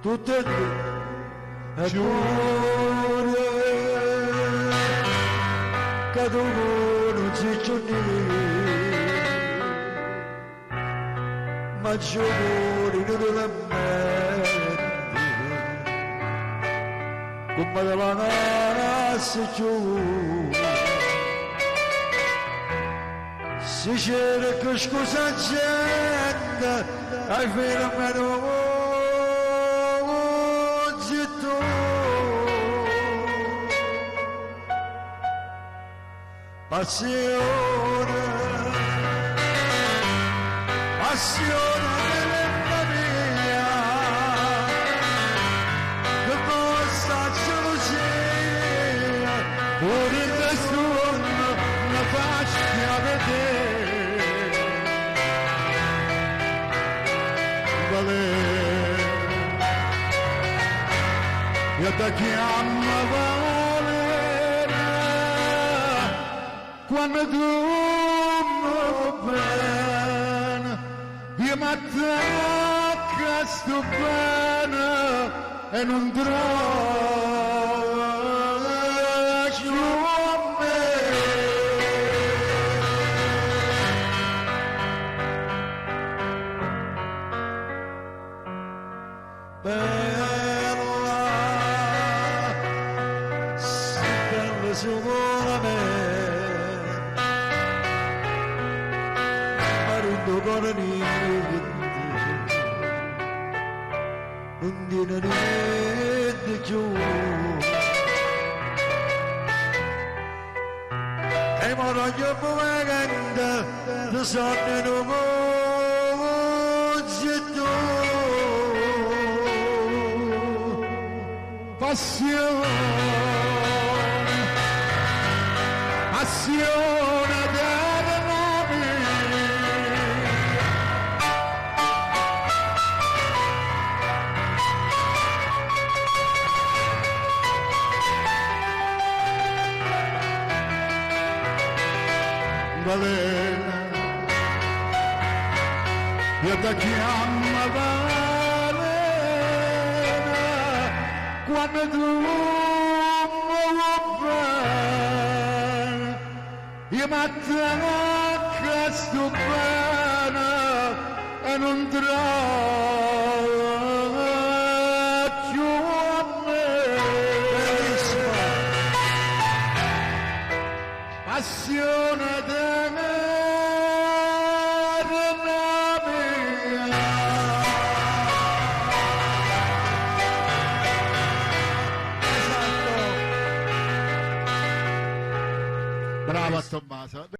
tutte e due, e cuore, che tu non si ma giovani non la mente, come la nasce giù. Si cerca scusa gente, hai fenomeno zitto. Passione, passione della mia, che cosa gelosia, pure nessuno la faccia vedere. Vale, io ti chiamo Valera, quando tu mi bene, io mi attacco a sto bene e non trovo me. Bella, si bella solo me. Cuore niente, non tiene niente più. E ma non io come canta, lo sanno non c'è tu. Passione, passione della nave. Valena, io ti chiamo Valena, quando tu mi bene, io mi attacco a sto bene e non traccio a me. Passione della mia. Esatto. Bravo a Tommaso.